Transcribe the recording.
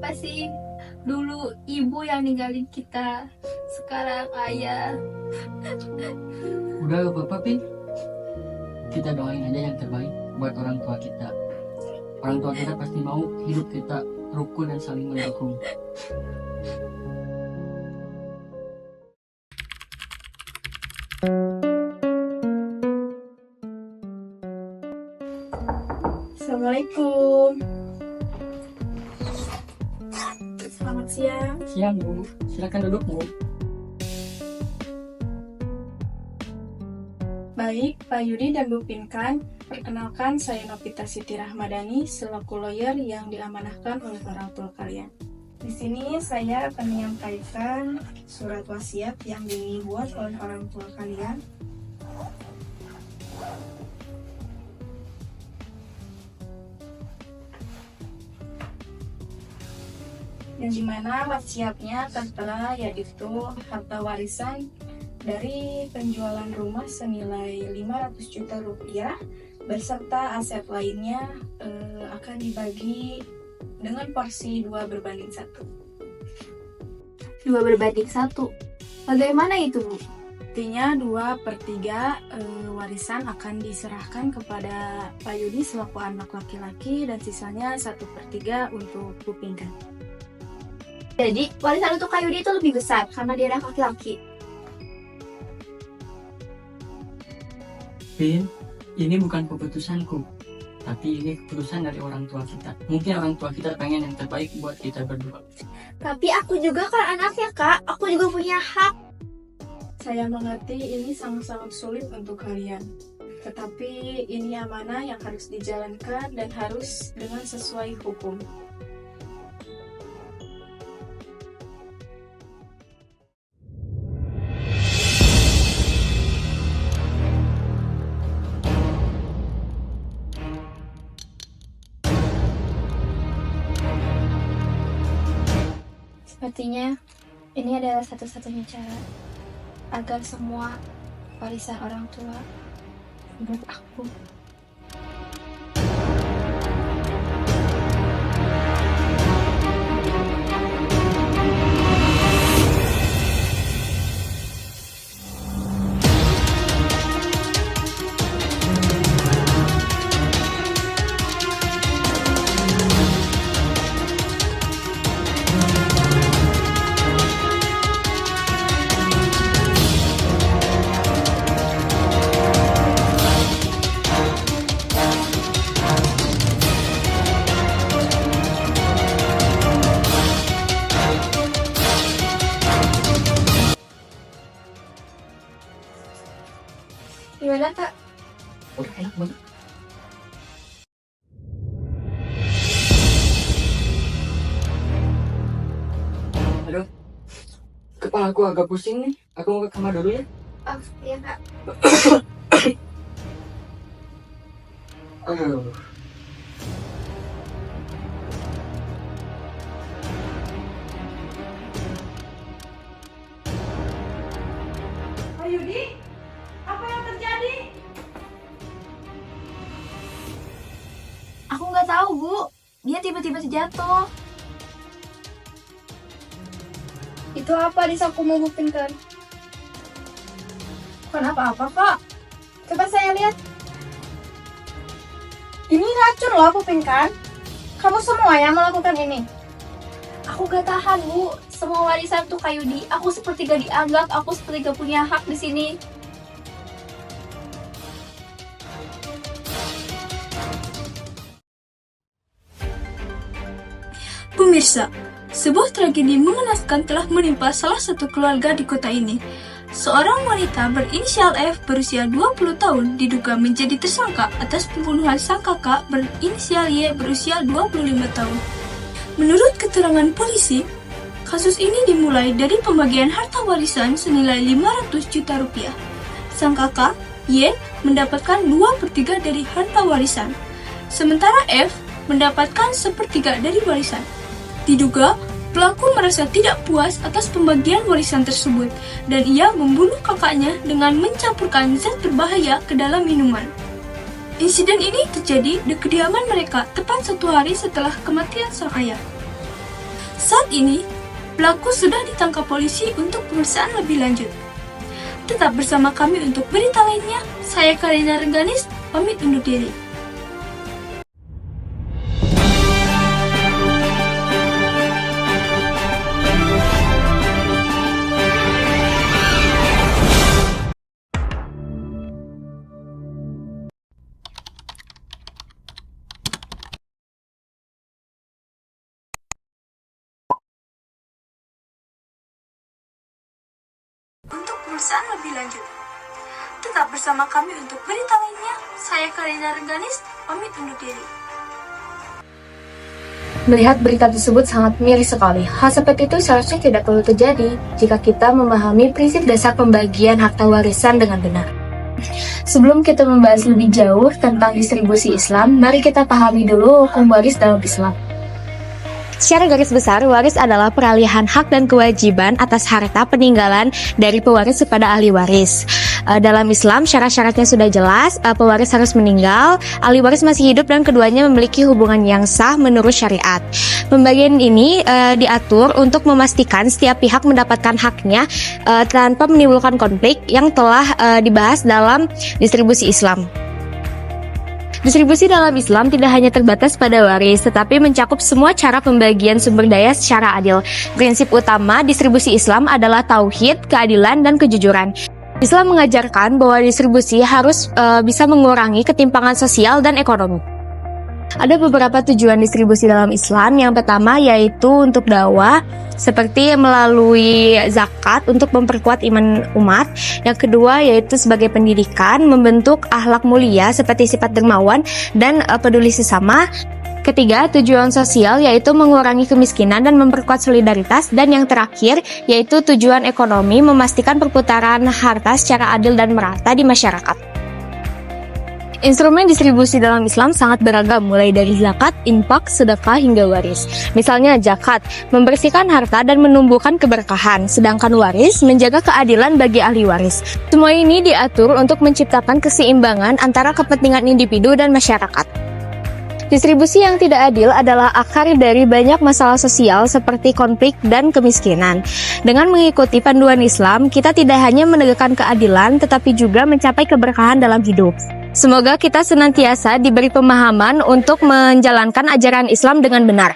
kenapa sih dulu ibu yang ninggalin kita, sekarang ayah. Udah gak apa-apa, Pin. Kita doain aja yang terbaik buat orang tua kita. Orang tua kita pasti mau hidup kita rukun dan saling mendukung. Assalamualaikum. Selamat siang. Siang, Bu. Silakan duduk, Bu. Baik, Pak Yudi dan Bu Pinkan. Perkenalkan, saya Novita Siti Rahmadani selaku lawyer yang diamanahkan oleh orang tua kalian. Di sini saya akan menyampaikan surat wasiat yang dibuat oleh orang tua kalian. Yang dimana wasiatnya tertera yaitu harta warisan dari penjualan rumah senilai 500 juta rupiah beserta aset lainnya akan dibagi dengan porsi 2/1. 2/1. Bagaimana itu, Bu? Artinya 2/3 warisan akan diserahkan kepada Pak Yudi selaku anak laki-laki dan sisanya 1/3 untuk Bu Pinkan. Jadi warisan untuk Kak Yudi itu lebih besar karena dia anak laki-laki. Pin, ini bukan keputusanku, tapi ini keputusan dari orang tua kita. Mungkin orang tua kita pengen yang terbaik buat kita berdua. Tapi aku juga kan anaknya, Kak. Aku juga punya hak. Saya mengerti ini sangat-sangat sulit untuk kalian. Tetapi ini amanah yang harus dijalankan dan harus dengan sesuai hukum. Sepertinya ini adalah satu-satunya cara agar semua warisan orang tua menurut aku. Gimana, Kak? Udah enak banget. Aduh, kepala aku agak pusing nih. Aku mau ke kamar dulu ya. Oh, iya, Kak. Aduh. Pak Yudi, apa yang terjadi? Aku nggak tahu, Bu. Dia tiba-tiba terjatuh. Itu apa di sakumu, Bu Pinkan? Bukan apa-apa, Kak. Coba saya lihat. Ini racun loh, Bu Pinkan. Kamu semua yang melakukan ini. Aku gak tahan, Bu. Semua warisan tuh Kak Yudi. Aku seperti gak dianggap. Aku seperti gak punya hak di sini. Pemirsa, sebuah tragedi mengenaskan telah menimpa salah satu keluarga di kota ini. Seorang wanita berinisial F berusia 20 tahun diduga menjadi tersangka atas pembunuhan sang kakak berinisial Y berusia 25 tahun. Menurut keterangan polisi, kasus ini dimulai dari pembagian harta warisan senilai 500 juta rupiah. Sang kakak, Y, mendapatkan 2/3 dari harta warisan, sementara F mendapatkan 1/3 dari warisan. Diduga, pelaku merasa tidak puas atas pembagian warisan tersebut dan ia membunuh kakaknya dengan mencampurkan zat berbahaya ke dalam minuman. Insiden ini terjadi di kediaman mereka tepat 1 hari setelah kematian sang ayah. Saat ini, pelaku sudah ditangkap polisi untuk pemeriksaan lebih lanjut. Tetap bersama kami untuk berita lainnya. Saya Karina Rengganis, pamit undur diri. Untuk pemeriksaan lebih lanjut. Tetap bersama kami untuk berita lainnya. Saya Karina Rengganis, pamit undur diri. Melihat berita tersebut sangat miris sekali. Hal seperti itu seharusnya tidak perlu terjadi jika kita memahami prinsip dasar pembagian harta warisan dengan benar. Sebelum kita membahas lebih jauh tentang distribusi Islam, mari kita pahami dulu hukum waris dalam Islam. Secara garis besar, waris adalah peralihan hak dan kewajiban atas harta peninggalan dari pewaris kepada ahli waris. Dalam Islam, syarat-syaratnya sudah jelas, pewaris harus meninggal, ahli waris masih hidup, dan keduanya memiliki hubungan yang sah menurut syariat. Pembagian ini diatur untuk memastikan setiap pihak mendapatkan haknya tanpa menimbulkan konflik yang telah dibahas dalam distribusi Islam. Distribusi dalam Islam tidak hanya terbatas pada waris, tetapi mencakup semua cara pembagian sumber daya secara adil. Prinsip utama distribusi Islam adalah tauhid, keadilan, dan kejujuran. Islam mengajarkan bahwa distribusi harus bisa mengurangi ketimpangan sosial dan ekonomi. Ada beberapa tujuan distribusi dalam Islam. Yang pertama yaitu untuk dakwah, seperti melalui zakat untuk memperkuat iman umat. Yang kedua yaitu sebagai pendidikan, membentuk akhlak mulia seperti sifat dermawan dan peduli sesama. Ketiga, tujuan sosial yaitu mengurangi kemiskinan dan memperkuat solidaritas. Dan yang terakhir yaitu tujuan ekonomi, memastikan perputaran harta secara adil dan merata di masyarakat. Instrumen distribusi dalam Islam sangat beragam, mulai dari zakat, infak, sedekah, hingga waris. Misalnya zakat, membersihkan harta dan menumbuhkan keberkahan, sedangkan waris menjaga keadilan bagi ahli waris. Semua ini diatur untuk menciptakan keseimbangan antara kepentingan individu dan masyarakat. Distribusi yang tidak adil adalah akar dari banyak masalah sosial seperti konflik dan kemiskinan. Dengan mengikuti panduan Islam, kita tidak hanya menegakkan keadilan, tetapi juga mencapai keberkahan dalam hidup. Semoga kita senantiasa diberi pemahaman untuk menjalankan ajaran Islam dengan benar.